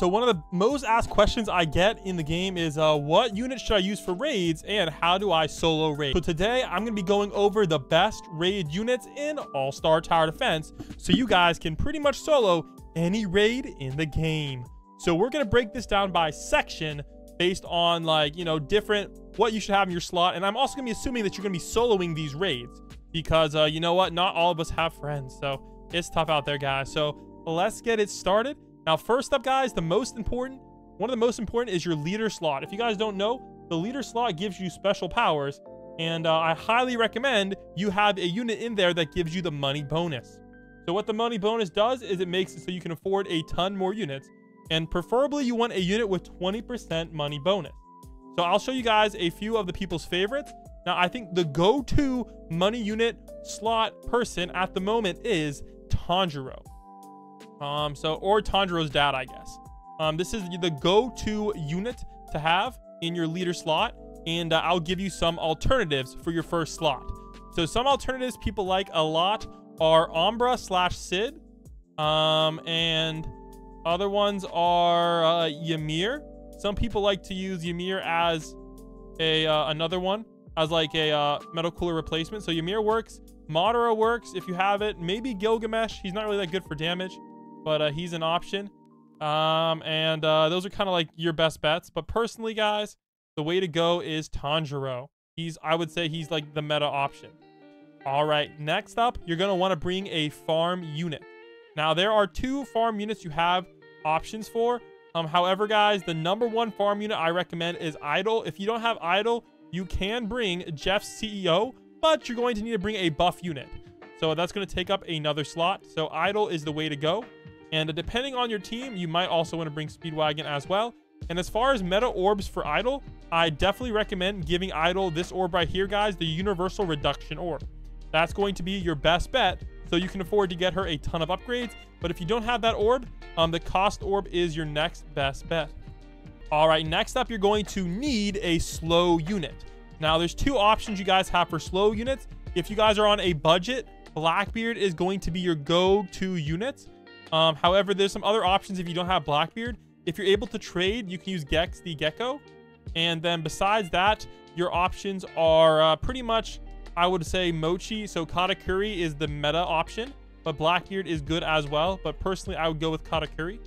So one of the most asked questions I get in the game is what unit should I use for raids and how do I solo raid? So today I'm going to be going over the best raid units in All-Star Tower Defense so you guys can pretty much solo any raid in the game. So we're going to break this down by section based on, like, you know, different what you should have in your slot. And I'm also going to be assuming that you're going to be soloing these raids because you know what, not all of us have friends, so it's tough out there, guys. So let's get it started. Now, first up, guys, one of the most important is your leader slot. If you guys don't know, the leader slot gives you special powers, and I highly recommend you have a unit in there that gives you the money bonus. So what the money bonus does is it makes it so you can afford a ton more units, and preferably you want a unit with 20% money bonus. So I'll show you guys a few of the people's favorites. Now, I think the go-to money unit slot person at the moment is Tanjiro. Or Tanjiro's dad, I guess. This is the go-to unit to have in your leader slot, and I'll give you some alternatives for your first slot. So some alternatives people like a lot are Umbra/Sid, and other ones are Ymir. Some people like to use Ymir as another one, as like a metal cooler replacement. So Ymir works, Madara works if you have it, maybe Gilgamesh. He's not really that good for damage, but he's an option. Those are kind of like your best bets. But personally, guys, the way to go is Tanjiro. I would say he's like the meta option. All right, next up, you're going to want to bring a farm unit. Now, there are 2 farm units you have options for. However, guys, the #1 farm unit I recommend is Idol. If you don't have Idol, you can bring Jeff's CEO, but you're going to need to bring a buff unit. So that's going to take up another slot. So Idol is the way to go. And depending on your team, you might also want to bring Speedwagon as well. And as far as meta orbs for Idol, I definitely recommend giving Idol this orb right here, guys, the Universal Reduction Orb. That's going to be your best bet, so you can afford to get her a ton of upgrades. But if you don't have that orb, the Cost Orb is your next best bet. All right, next up, you're going to need a slow unit. Now, there's 2 options you guys have for slow units. If you guys are on a budget, Blackbeard is going to be your go-to unit. However, there's some other options if you don't have Blackbeard. If you're able to trade, you can use Gex the Gecko. And then besides that, your options are pretty much, I would say, Mochi. So Katakuri is the meta option, but Blackbeard is good as well. But personally, I would go with Katakuri.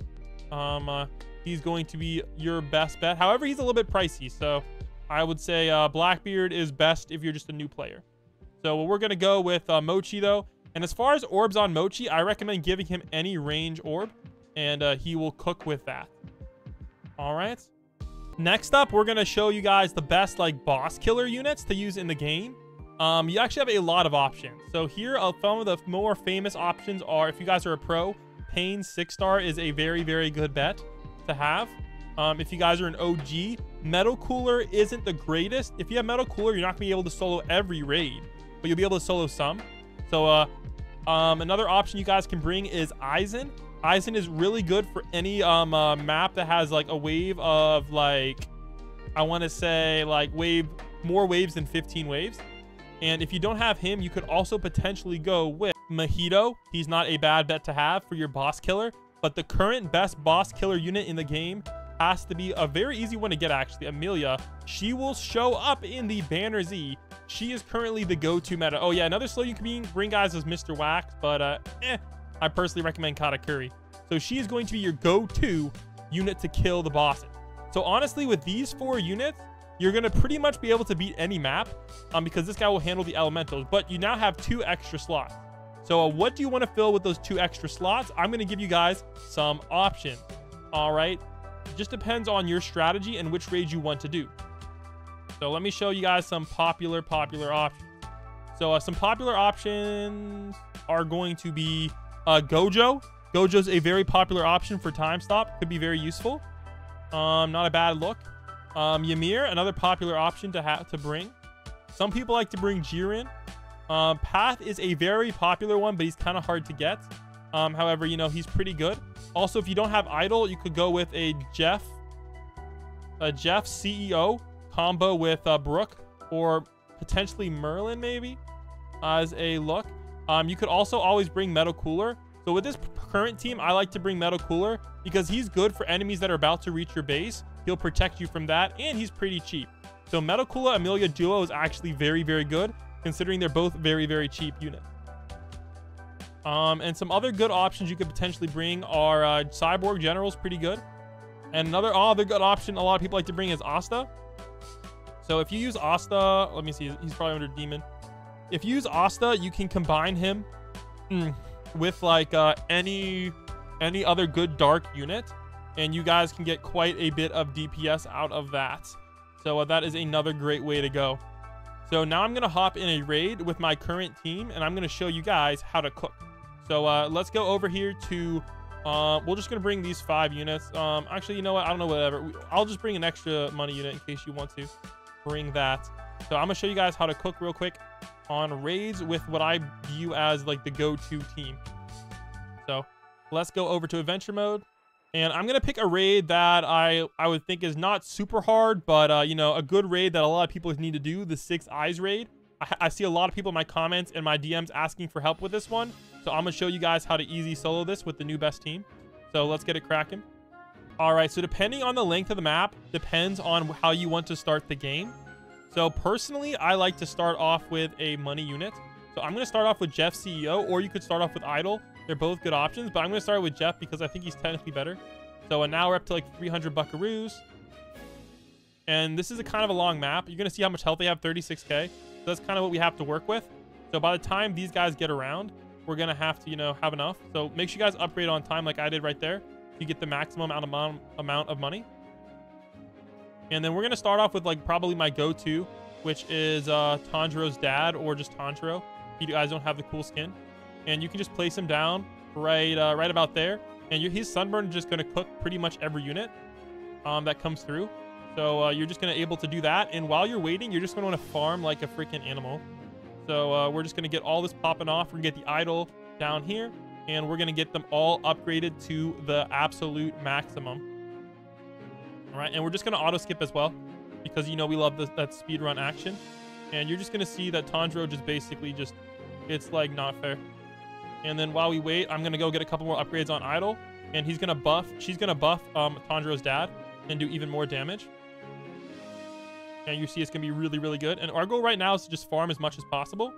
He's going to be your best bet. However, he's a little bit pricey, so I would say Blackbeard is best if you're just a new player. So we're going to go with Mochi, though. And as far as orbs on Mochi, I recommend giving him any range orb, and he will cook with that. All right. Next up, we're going to show you guys the best, like, boss killer units to use in the game. You actually have a lot of options. So here, some of the more famous options are, if you guys are a pro, Pain 6-star is a very, very good bet to have. If you guys are an OG, Metal Cooler isn't the greatest. If you have Metal Cooler, you're not going to be able to solo every raid, but you'll be able to solo some. So another option you guys can bring is Aizen. Aizen is really good for any map that has like a wave of, like, I want to say like more waves than 15 waves. And if you don't have him, you could also potentially go with Mahito. He's not a bad bet to have for your boss killer, but the current best boss killer unit in the game has to be a very easy one to get, actually, Amelia. She will show up in the Banner Z. She is currently the go-to meta. Oh yeah, another slow you can bring, guys, is Mr. Wax, but I personally recommend Katakuri. So she is going to be your go-to unit to kill the bosses. So honestly, with these 4 units, you're going to pretty much be able to beat any map because this guy will handle the elementals. But you now have 2 extra slots. So what do you want to fill with those 2 extra slots? I'm going to give you guys some options. All right. It just depends on your strategy and which raid you want to do. So let me show you guys some popular options. So some popular options are going to be Gojo. Gojo's a very popular option for time stop. Could be very useful. Not a bad look. Ymir, another popular option to bring. Some people like to bring Jiren. Path is a very popular one, but he's kind of hard to get. However, you know, he's pretty good. Also, if you don't have Idol, you could go with a Jeff CEO combo with Brooke, or potentially Merlin maybe as a look. You could also always bring Metal Cooler. So with this current team, I like to bring Metal Cooler because he's good for enemies that are about to reach your base. He'll protect you from that, and he's pretty cheap. So Metal Cooler Amelia duo is actually very, very good, considering they're both very, very cheap units. And some other good options you could potentially bring are Cyborg General's pretty good. And another other good option a lot of people like to bring is Asta. So if you use Asta, let me see, he's probably under Demon. If you use Asta, you can combine him with like any other good dark unit, and you guys can get quite a bit of DPS out of that. So that is another great way to go. So now I'm gonna hop in a raid with my current team, and I'm gonna show you guys how to cook. So let's go over here to we're just gonna bring these 5 units. Actually, you know what, I don't know, whatever, I'll just bring an extra money unit in case you want to bring that. So I'm gonna show you guys how to cook real quick on raids with what I view as like the go-to team. So let's go over to adventure mode, and I'm gonna pick a raid that I would think is not super hard, but you know, a good raid that a lot of people need to do, the 6 Eyes raid. I see a lot of people in my comments and my DMs asking for help with this one, so I'm gonna show you guys how to easy solo this with the new best team. So let's get it cracking. All right, so depending on the length of the map depends on how you want to start the game. So personally, I like to start off with a money unit. So I'm going to start off with Jeff CEO, or you could start off with Idol. They're both good options, but I'm going to start with Jeff because I think he's technically better. So now we're up to like 300 buckaroos. And this is a kind of a long map. You're going to see how much health they have, 36k. So that's kind of what we have to work with. So by the time these guys get around, we're going to have to, you know, have enough. So make sure you guys upgrade on time like I did right there. You get the maximum amount of money. And then we're going to start off with like probably my go-to, which is Tanjiro's dad, or just Tanjiro. If you guys don't have the cool skin. And you can just place him down right about there. And his Sunburn is just going to cook pretty much every unit that comes through. So you're just going to able to do that. And while you're waiting, you're just going to want to farm like a freaking animal. So we're just going to get all this popping off. We're going to get the idol down here. And we're going to get them all upgraded to the absolute maximum. All right, and we're just going to auto skip as well because, you know, we love that speed run action. And you're just going to see that Tanjiro just basically just, it's like not fair. And then while we wait, I'm going to go get a couple more upgrades on Idol. And she's going to buff Tanjiro's dad and do even more damage. And you see it's going to be really, really good. And our goal right now is to just farm as much as possible.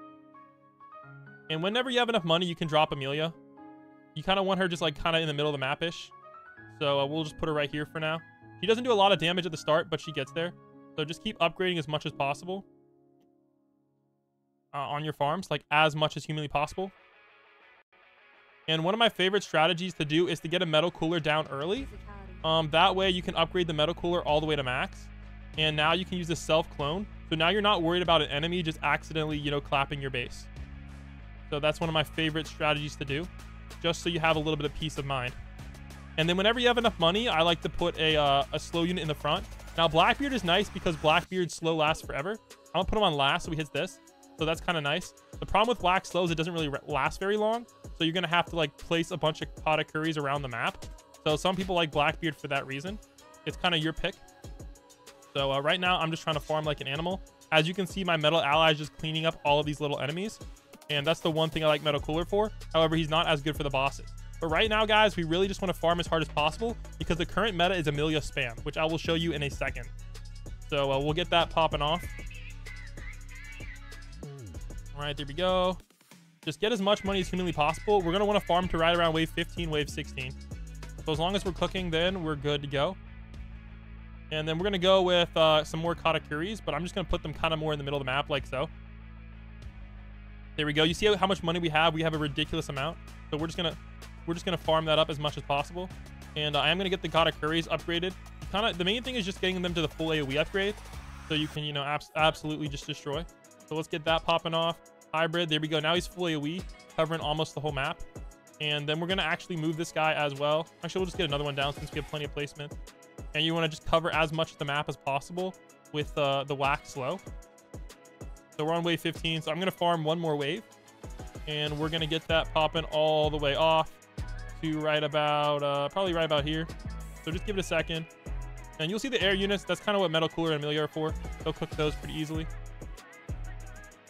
And whenever you have enough money, you can drop Amelia. You kind of want her just like kind of in the middle of the map-ish. So we'll just put her right here for now. She doesn't do a lot of damage at the start, but she gets there. So just keep upgrading as much as possible on your farms, like as much as humanly possible. And one of my favorite strategies to do is to get a metal cooler down early. That way you can upgrade the metal cooler all the way to max. And now you can use the self-clone. So now you're not worried about an enemy just accidentally, you know, clapping your base. So that's one of my favorite strategies to do, just so you have a little bit of peace of mind. And then whenever you have enough money, I like to put a slow unit in the front. Now, Blackbeard is nice because Blackbeard's slow lasts forever. I'm going to put him on last so he hits this. So that's kind of nice. The problem with Black slow is it doesn't really last very long. So you're going to have to like place a bunch of Katakuris around the map. So some people like Blackbeard for that reason. It's kind of your pick. So right now, I'm just trying to farm like an animal. As you can see, my metal ally is just cleaning up all of these little enemies. And that's the one thing I like Metal Cooler for. However, he's not as good for the bosses. But right now, guys, we really just want to farm as hard as possible because the current meta is Amelia spam, which I will show you in a second. So we'll get that popping off. All right, there we go. Just get as much money as humanly possible. We're going to want to farm to right around wave 15, wave 16. So as long as we're cooking, then we're good to go. And then we're going to go with some more Katakuris, but I'm just going to put them kind of more in the middle of the map like so. There we go. You see how much money we have? We have a ridiculous amount. So we're just gonna farm that up as much as possible. And I am gonna get the Katakuris upgraded. The main thing is just getting them to the full AoE upgrade, so you can, you know, absolutely just destroy. So let's get that popping off. Hybrid. There we go. Now he's full AoE, covering almost the whole map. And then we're gonna actually move this guy as well. Actually, we'll just get another one down since we have plenty of placement. And you want to just cover as much of the map as possible with the whack slow. So we're on wave 15, so I'm going to farm one more wave. And we're going to get that popping all the way off to right about, probably right about here. So just give it a second. And you'll see the air units. That's kind of what Metal Cooler and Amelia are for. They'll cook those pretty easily.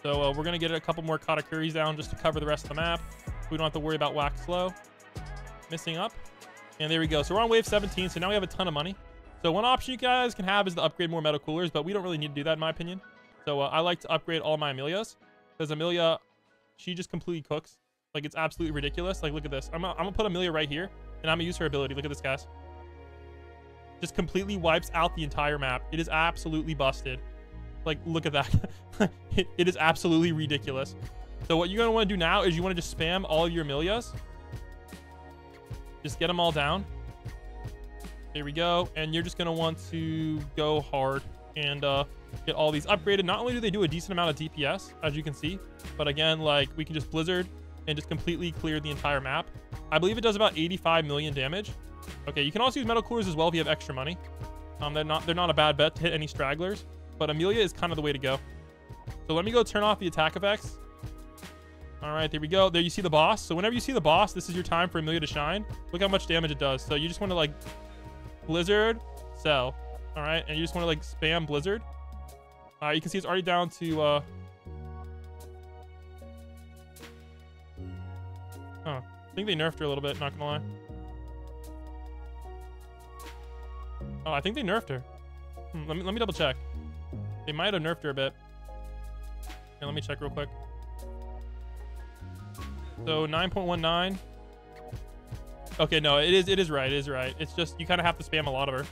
So we're going to get a couple more Katakuris down just to cover the rest of the map. We don't have to worry about whack slow. missing up. And there we go. So we're on wave 17. So now we have a ton of money. So one option you guys can have is to upgrade more metal coolers, but we don't really need to do that in my opinion. So I like to upgrade all my Amelias because Amelia, she just completely cooks. Like, it's absolutely ridiculous. Like, look at this. I'm gonna put Amelia right here, and I'm gonna use her ability. Look at this, guys. Just completely wipes out the entire map. It is absolutely busted. Like, look at that. It is absolutely ridiculous. So what you're gonna want to do now is you want to just spam all of your Amelias. Just get them all down. There we go. And you're just gonna want to go hard and get all these upgraded. Not only do they do a decent amount of DPS, as you can see, but again, like, we can just Blizzard and just completely clear the entire map. I believe it does about 85 million damage. Okay, you can also use metal coolers as well if you have extra money. They're not a bad bet to hit any stragglers, but Amelia is kind of the way to go. So let me go turn off the attack effects. All right, there we go. There you see the boss. So whenever you see the boss, this is your time for Amelia to shine. Look how much damage it does. So you just want to, like, Blizzard, sell. All right, and you just want to, like, spam Blizzard. You can see it's already down to I think they nerfed her a little bit, not gonna lie. Oh, I think they nerfed her. Let me double check. They might have nerfed her a bit. Yeah, let me check real quick. So 9.19. Okay, no, it is right. It is right. It's just you kind of have to spam a lot of her.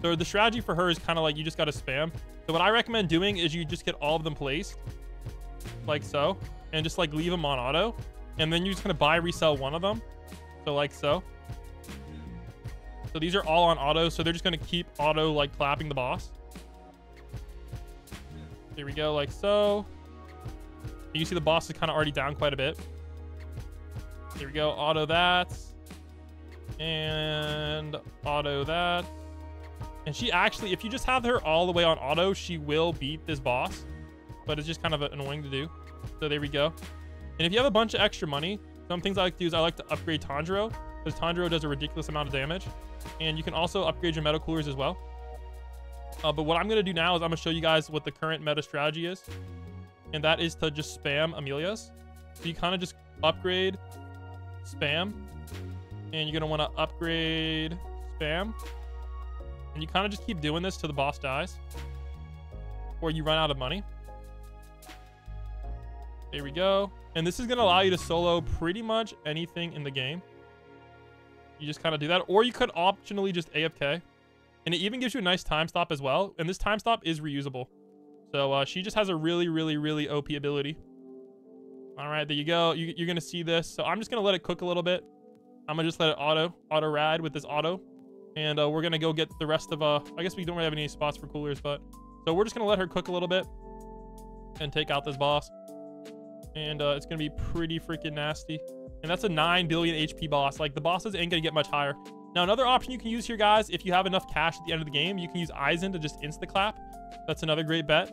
So the strategy for her is kind of like you just got to spam. So what I recommend doing is you just get all of them placed like so, and just like leave them on auto, and then you're just gonna buy resell one of them. So like so. So these are all on auto, so they're just gonna keep auto like clapping the boss. There we go, like so. You see the boss is kind of already down quite a bit. There we go, auto that. And auto that. And she actually, if you just have her all the way on auto, she will beat this boss. But it's just kind of annoying to do. So there we go. And if you have a bunch of extra money, some things I like to do is I like to upgrade Tanjiro, because Tanjiro does a ridiculous amount of damage. And you can also upgrade your metal coolers as well. But what I'm going to do now is I'm going to show you guys what the current meta strategy is. And that is to just spam Amelias. So you kind of just upgrade, spam. And you're going to want to upgrade, spam. And you kind of just keep doing this till the boss dies. Or you run out of money. There we go. And this is going to allow you to solo pretty much anything in the game. You just kind of do that. Or you could optionally just AFK. And it even gives you a nice time stop as well. And this time stop is reusable. So she just has a really, really, really OP ability. All right, there you go. You're going to see this. So I'm just going to let it cook a little bit. I'm going to just let it auto rad with this auto. And we're going to go get the rest of... I guess we don't really have any spots for coolers, but... So we're just going to let her cook a little bit. And take out this boss. And it's going to be pretty freaking nasty. And that's a 9 billion HP boss. Like, the bosses ain't going to get much higher. Now, another option you can use here, guys, if you have enough cash at the end of the game, you can use Aizen to just insta-clap. That's another great bet.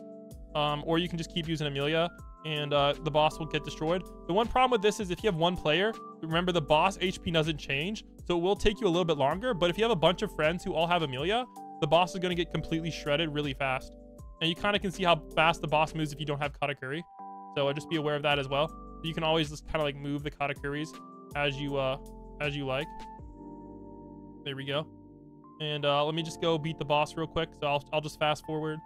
Or you can just keep using Amelia, and the boss will get destroyed. The one problem with this is if you have one player, remember the boss HP doesn't change, so it will take you a little bit longer. But if you have a bunch of friends who all have Amelia, the boss is going to get completely shredded really fast. And you kind of can see how fast the boss moves if you don't have Katakuri. So just be aware of that as well. You can always just kind of like move the Katakuris as you like. There we go. And let me just go beat the boss real quick. So I'll just fast forward.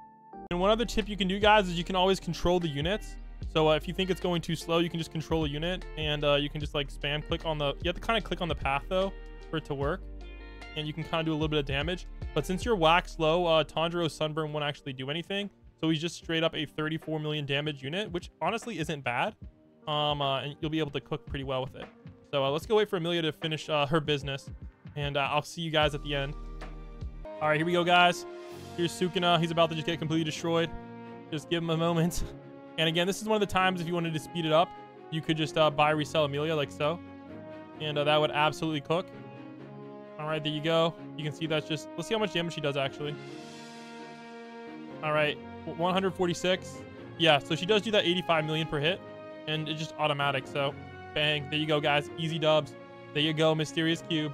And one other tip you can do, guys, is you can always control the units. So if you think it's going too slow, you can just control a unit, and you can just like spam click on the... You have to kind of click on the path though for it to work, and you can kind of do a little bit of damage. But since you're wax low, Tanjiro's Sunburn won't actually do anything. So he's just straight up a 34 million damage unit, which honestly isn't bad. And you'll be able to cook pretty well with it. So let's go wait for Amelia to finish her business, and I'll see you guys at the end. All right, here we go, guys. Here's Sukuna. He's about to just get completely destroyed. Just give him a moment. And again, this is one of the times if you wanted to speed it up, you could just buy resell Amelia like so. And that would absolutely cook. All right, there you go. You can see that's just... Let's see how much damage she does, actually. All right, 146. Yeah, so she does do that 85 million per hit. And it's just automatic, so bang. There you go, guys. Easy dubs. There you go, Mysterious Cube.